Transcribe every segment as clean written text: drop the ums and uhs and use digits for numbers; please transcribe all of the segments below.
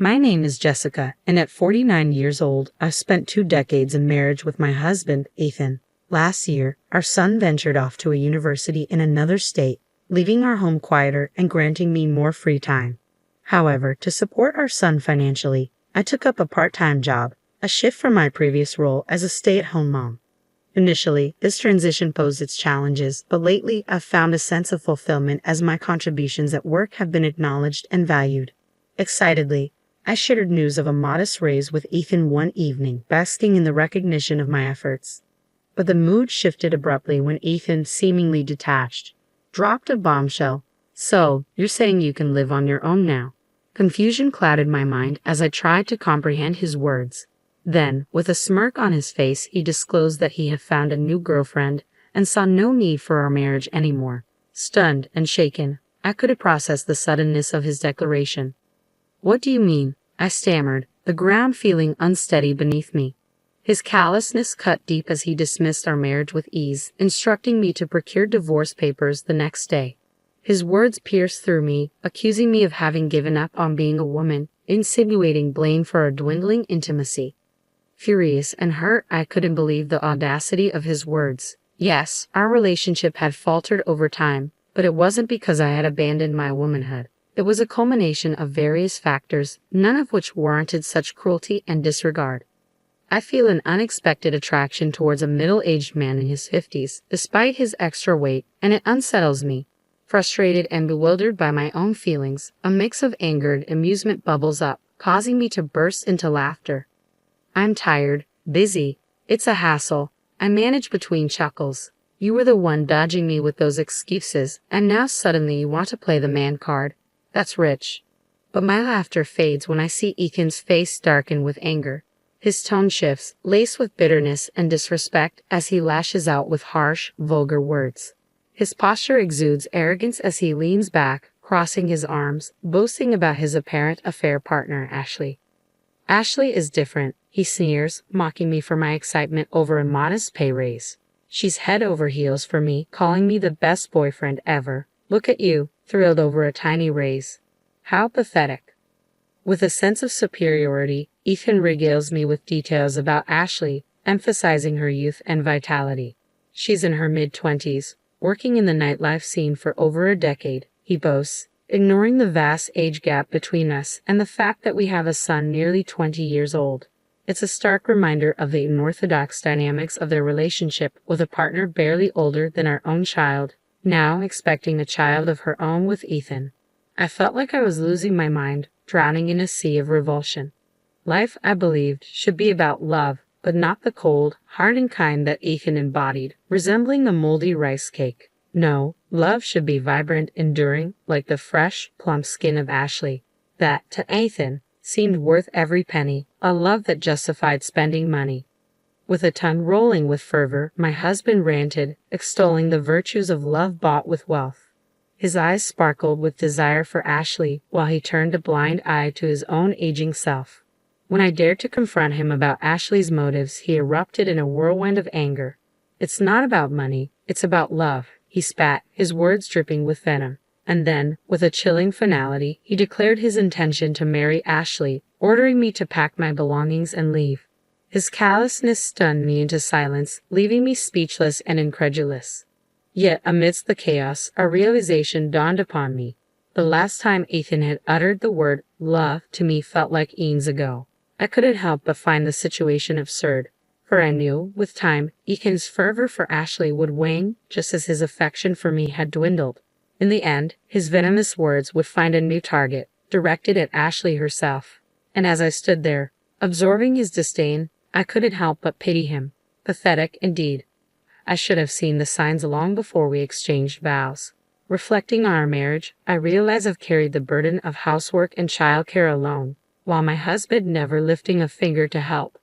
My name is Jessica, and at 49 years old, I've spent 2 decades in marriage with my husband, Ethan. Last year, our son ventured off to a university in another state, leaving our home quieter and granting me more free time. However, to support our son financially, I took up a part-time job, a shift from my previous role as a stay-at-home mom. Initially, this transition posed its challenges, but lately I've found a sense of fulfillment as my contributions at work have been acknowledged and valued. Excitedly, I shared news of a modest raise with Ethan one evening, basking in the recognition of my efforts. But the mood shifted abruptly when Ethan, seemingly detached, dropped a bombshell. "So, you're saying you can live on your own now?" Confusion clouded my mind as I tried to comprehend his words. Then, with a smirk on his face, he disclosed that he had found a new girlfriend and saw no need for our marriage anymore. Stunned and shaken, I couldn't process the suddenness of his declaration. "What do you mean?" I stammered, the ground feeling unsteady beneath me. His callousness cut deep as he dismissed our marriage with ease, instructing me to procure divorce papers the next day. His words pierced through me, accusing me of having given up on being a woman, insinuating blame for our dwindling intimacy. Furious and hurt, I couldn't believe the audacity of his words. Yes, our relationship had faltered over time, but it wasn't because I had abandoned my womanhood. It was a culmination of various factors, none of which warranted such cruelty and disregard. I feel an unexpected attraction towards a middle-aged man in his 50s, despite his extra weight, and it unsettles me. Frustrated and bewildered by my own feelings, a mix of anger and amusement bubbles up, causing me to burst into laughter. "I'm tired, busy. It's a hassle," I manage between chuckles. "You were the one dodging me with those excuses, and now suddenly you want to play the man card. That's rich." But my laughter fades when I see Ethan's face darken with anger. His tone shifts, laced with bitterness and disrespect, as he lashes out with harsh, vulgar words. His posture exudes arrogance as he leans back, crossing his arms, boasting about his apparent affair partner, Ashley. "Ashley is different," he sneers, mocking me for my excitement over a modest pay raise. "She's head over heels for me, calling me the best boyfriend ever. Look at you, thrilled over a tiny raise. How pathetic." With a sense of superiority, Ethan regales me with details about Ashley, emphasizing her youth and vitality. "She's in her mid-20s, working in the nightlife scene for over a decade," he boasts, ignoring the vast age gap between us and the fact that we have a son nearly 20 years old. It's a stark reminder of the unorthodox dynamics of their relationship, with a partner barely older than our own child, now expecting a child of her own with Ethan. I felt like I was losing my mind, drowning in a sea of revulsion. Life, I believed, should be about love, but not the cold, hardened kind that Ethan embodied, resembling a moldy rice cake. No, love should be vibrant, enduring, like the fresh, plump skin of Ashley. That, to Ethan, seemed worth every penny, a love that justified spending money. With a tongue rolling with fervor, my husband ranted, extolling the virtues of love bought with wealth. His eyes sparkled with desire for Ashley, while he turned a blind eye to his own aging self. When I dared to confront him about Ashley's motives, he erupted in a whirlwind of anger. "It's not about money, it's about love," he spat, his words dripping with venom. And then, with a chilling finality, he declared his intention to marry Ashley, ordering me to pack my belongings and leave. His callousness stunned me into silence, leaving me speechless and incredulous. Yet, amidst the chaos, a realization dawned upon me. The last time Ethan had uttered the word love to me felt like eons ago. I couldn't help but find the situation absurd, for I knew, with time, Ethan's fervor for Ashley would wane, just as his affection for me had dwindled. In the end, his venomous words would find a new target, directed at Ashley herself. And as I stood there, absorbing his disdain, I couldn't help but pity him. Pathetic indeed. I should have seen the signs long before we exchanged vows. Reflecting on our marriage, I realize I've carried the burden of housework and childcare alone, while my husband never lifting a finger to help,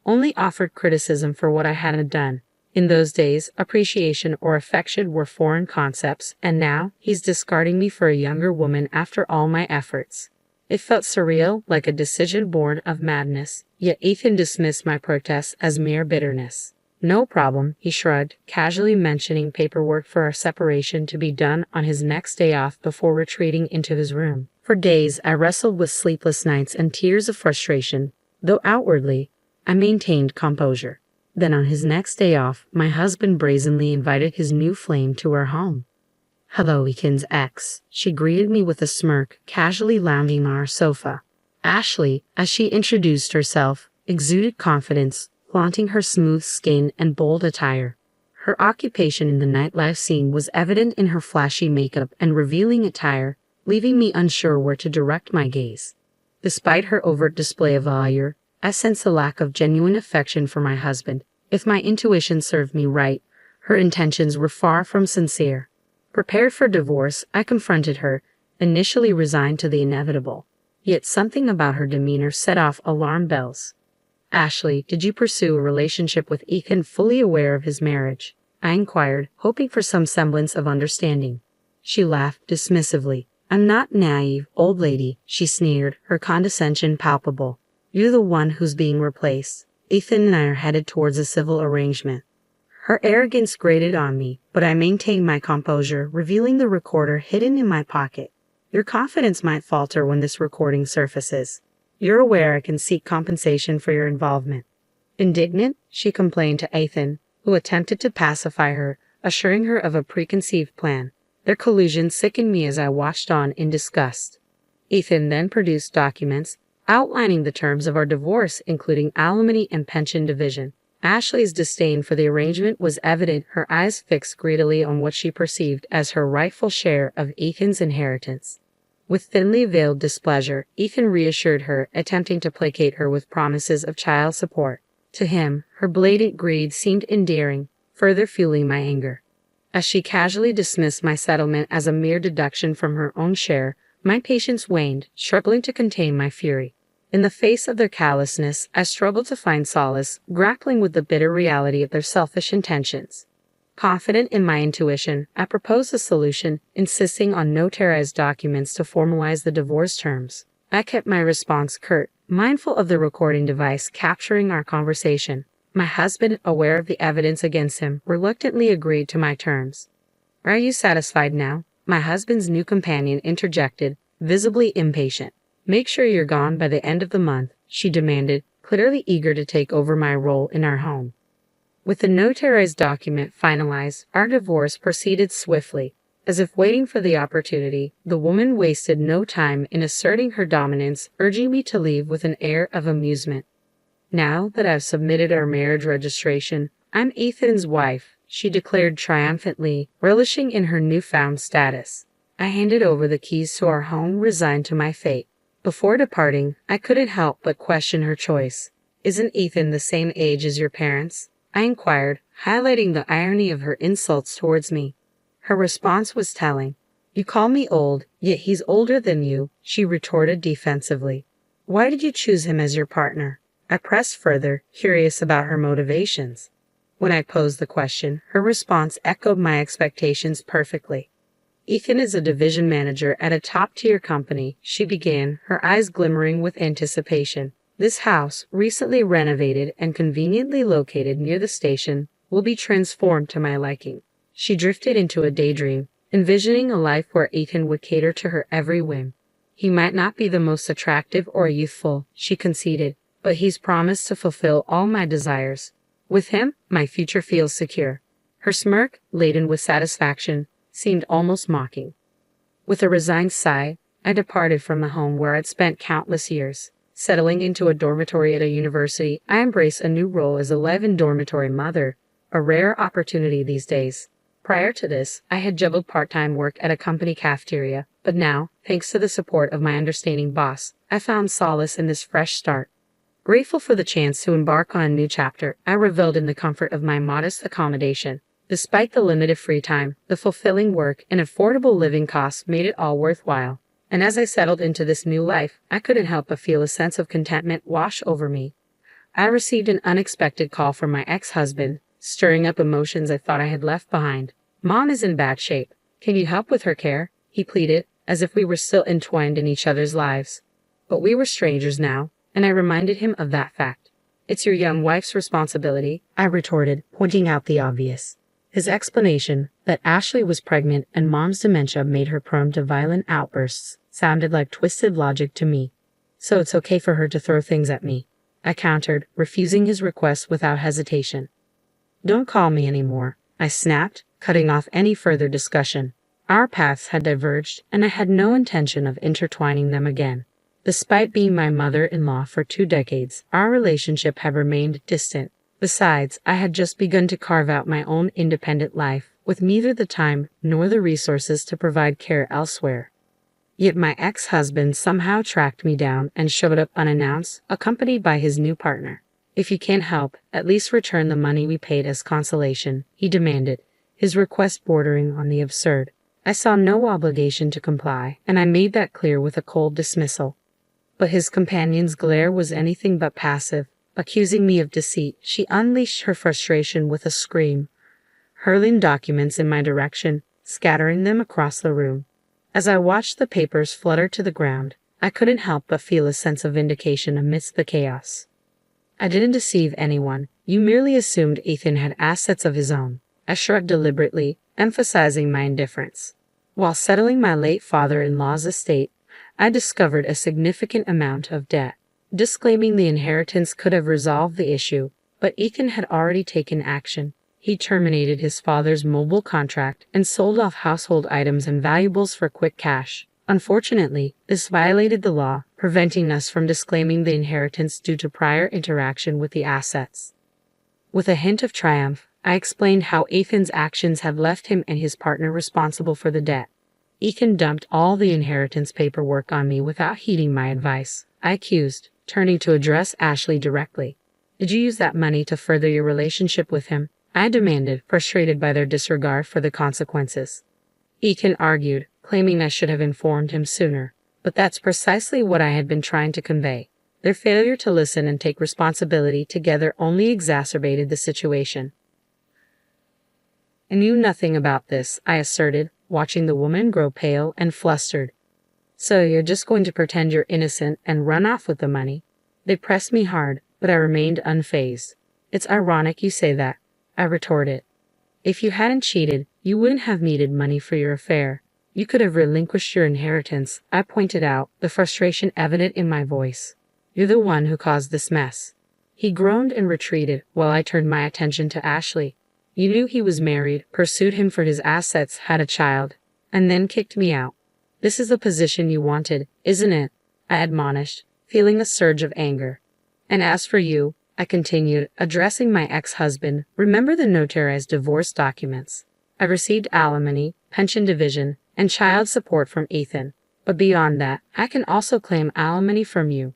only offered criticism for what I hadn't done. In those days, appreciation or affection were foreign concepts, and now he's discarding me for a younger woman after all my efforts. It felt surreal, like a decision born of madness, yet Ethan dismissed my protests as mere bitterness. "No problem," he shrugged, casually mentioning paperwork for our separation to be done on his next day off before retreating into his room. For days, I wrestled with sleepless nights and tears of frustration, though outwardly, I maintained composure. Then on his next day off, my husband brazenly invited his new flame to our home. "Hello, Ethan's ex," she greeted me with a smirk, casually lounging on our sofa. Ashley, as she introduced herself, exuded confidence, flaunting her smooth skin and bold attire. Her occupation in the nightlife scene was evident in her flashy makeup and revealing attire, leaving me unsure where to direct my gaze. Despite her overt display of allure, I sensed a lack of genuine affection for my husband. If my intuition served me right, her intentions were far from sincere. Prepared for divorce, I confronted her, initially resigned to the inevitable. Yet something about her demeanor set off alarm bells. "Ashley, did you pursue a relationship with Ethan fully aware of his marriage?" I inquired, hoping for some semblance of understanding. She laughed dismissively. "I'm not naive, old lady," she sneered, her condescension palpable. "You're the one who's being replaced. Ethan and I are headed towards a civil arrangement." Her arrogance grated on me, but I maintained my composure, revealing the recorder hidden in my pocket. "Your confidence might falter when this recording surfaces. You're aware I can seek compensation for your involvement." Indignant, she complained to Ethan, who attempted to pacify her, assuring her of a preconceived plan. Their collusion sickened me as I watched on in disgust. Ethan then produced documents outlining the terms of our divorce, including alimony and pension division. Ashley's disdain for the arrangement was evident, her eyes fixed greedily on what she perceived as her rightful share of Ethan's inheritance. With thinly veiled displeasure, Ethan reassured her, attempting to placate her with promises of child support. To him, her blatant greed seemed endearing, further fueling my anger. As she casually dismissed my settlement as a mere deduction from her own share, my patience waned, struggling to contain my fury. In the face of their callousness, I struggled to find solace, grappling with the bitter reality of their selfish intentions. Confident in my intuition, I proposed a solution, insisting on notarized documents to formalize the divorce terms. I kept my response curt, mindful of the recording device capturing our conversation. My husband, aware of the evidence against him, reluctantly agreed to my terms. "Are you satisfied now?" my husband's new companion interjected, visibly impatient. "Make sure you're gone by the end of the month," she demanded, clearly eager to take over my role in our home. With the notarized document finalized, our divorce proceeded swiftly. As if waiting for the opportunity, the woman wasted no time in asserting her dominance, urging me to leave with an air of amusement. "Now that I've submitted our marriage registration, I'm Ethan's wife," she declared triumphantly, relishing in her newfound status. I handed over the keys to our home, resigned to my fate. Before departing, I couldn't help but question her choice. "Isn't Ethan the same age as your parents?" I inquired, highlighting the irony of her insults towards me. Her response was telling. "You call me old, yet he's older than you," she retorted defensively. "Why did you choose him as your partner?" I pressed further, curious about her motivations. When I posed the question, her response echoed my expectations perfectly. "Ethan is a division manager at a top-tier company," she began, her eyes glimmering with anticipation. "This house, recently renovated and conveniently located near the station, will be transformed to my liking." She drifted into a daydream, envisioning a life where Ethan would cater to her every whim. "He might not be the most attractive or youthful," she conceded, "but he's promised to fulfill all my desires. With him, my future feels secure." Her smirk, laden with satisfaction, seemed almost mocking. With a resigned sigh, I departed from the home where I'd spent countless years. Settling into a dormitory at a university, I embraced a new role as a live-in dormitory mother, a rare opportunity these days. Prior to this, I had juggled part-time work at a company cafeteria, but now, thanks to the support of my understanding boss, I found solace in this fresh start. Grateful for the chance to embark on a new chapter, I reveled in the comfort of my modest accommodation. Despite the limited free time, the fulfilling work and affordable living costs made it all worthwhile. And as I settled into this new life, I couldn't help but feel a sense of contentment wash over me. I received an unexpected call from my ex-husband, stirring up emotions I thought I had left behind. "Mom is in bad shape. Can you help with her care?" he pleaded, as if we were still entwined in each other's lives. But we were strangers now, and I reminded him of that fact. "It's your young wife's responsibility," I retorted, pointing out the obvious. His explanation that Ashley was pregnant and mom's dementia made her prone to violent outbursts sounded like twisted logic to me. So it's okay for her to throw things at me, I countered, refusing his request without hesitation. Don't call me anymore, I snapped, cutting off any further discussion. Our paths had diverged, and I had no intention of intertwining them again. Despite being my mother-in-law for 2 decades, our relationship had remained distant. Besides, I had just begun to carve out my own independent life, with neither the time nor the resources to provide care elsewhere. Yet my ex-husband somehow tracked me down and showed up unannounced, accompanied by his new partner. If you can't help, at least return the money we paid as consolation, he demanded, his request bordering on the absurd. I saw no obligation to comply, and I made that clear with a cold dismissal. But his companion's glare was anything but passive. Accusing me of deceit, she unleashed her frustration with a scream, hurling documents in my direction, scattering them across the room. As I watched the papers flutter to the ground, I couldn't help but feel a sense of vindication amidst the chaos. I didn't deceive anyone. You merely assumed Ethan had assets of his own. I shrugged deliberately, emphasizing my indifference. While settling my late father-in-law's estate, I discovered a significant amount of debt. Disclaiming the inheritance could have resolved the issue, but Ethan had already taken action. He terminated his father's mobile contract and sold off household items and valuables for quick cash. Unfortunately, this violated the law, preventing us from disclaiming the inheritance due to prior interaction with the assets. With a hint of triumph, I explained how Ethan's actions had left him and his partner responsible for the debt. Ethan dumped all the inheritance paperwork on me without heeding my advice, I accused, turning to address Ashley directly. Did you use that money to further your relationship with him? I demanded, frustrated by their disregard for the consequences. Ethan argued, claiming I should have informed him sooner. But that's precisely what I had been trying to convey. Their failure to listen and take responsibility together only exacerbated the situation. I knew nothing about this, I asserted, watching the woman grow pale and flustered. So you're just going to pretend you're innocent and run off with the money? They pressed me hard, but I remained unfazed. It's ironic you say that, I retorted. If you hadn't cheated, you wouldn't have needed money for your affair. You could have relinquished your inheritance, I pointed out, the frustration evident in my voice. You're the one who caused this mess. He groaned and retreated, while I turned my attention to Ashley. You knew he was married, pursued him for his assets, had a child, and then kicked me out. This is the position you wanted, isn't it? I admonished, feeling a surge of anger. And as for you, I continued, addressing my ex-husband, remember the notarized divorce documents. I received alimony, pension division, and child support from Ethan. But beyond that, I can also claim alimony from you.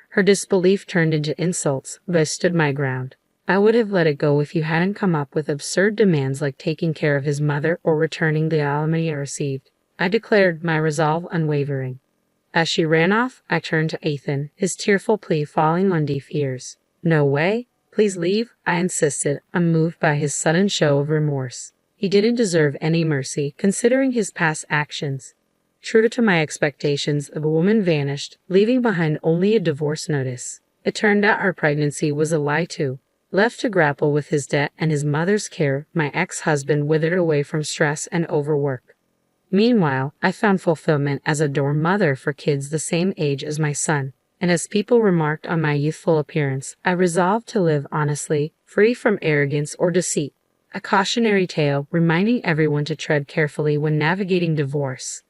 Her disbelief turned into insults, but I stood my ground. I would have let it go if you hadn't come up with absurd demands like taking care of his mother or returning the alimony I received. I declared, my resolve unwavering. As she ran off, I turned to Ethan, his tearful plea falling on deaf ears. No way. Please leave, I insisted, unmoved by his sudden show of remorse. He didn't deserve any mercy, considering his past actions. True to my expectations, the woman vanished, leaving behind only a divorce notice. It turned out our pregnancy was a lie too. Left to grapple with his debt and his mother's care, my ex-husband withered away from stress and overwork. Meanwhile, I found fulfillment as a dorm mother for kids the same age as my son, and as people remarked on my youthful appearance, I resolved to live honestly, free from arrogance or deceit. A cautionary tale reminding everyone to tread carefully when navigating divorce.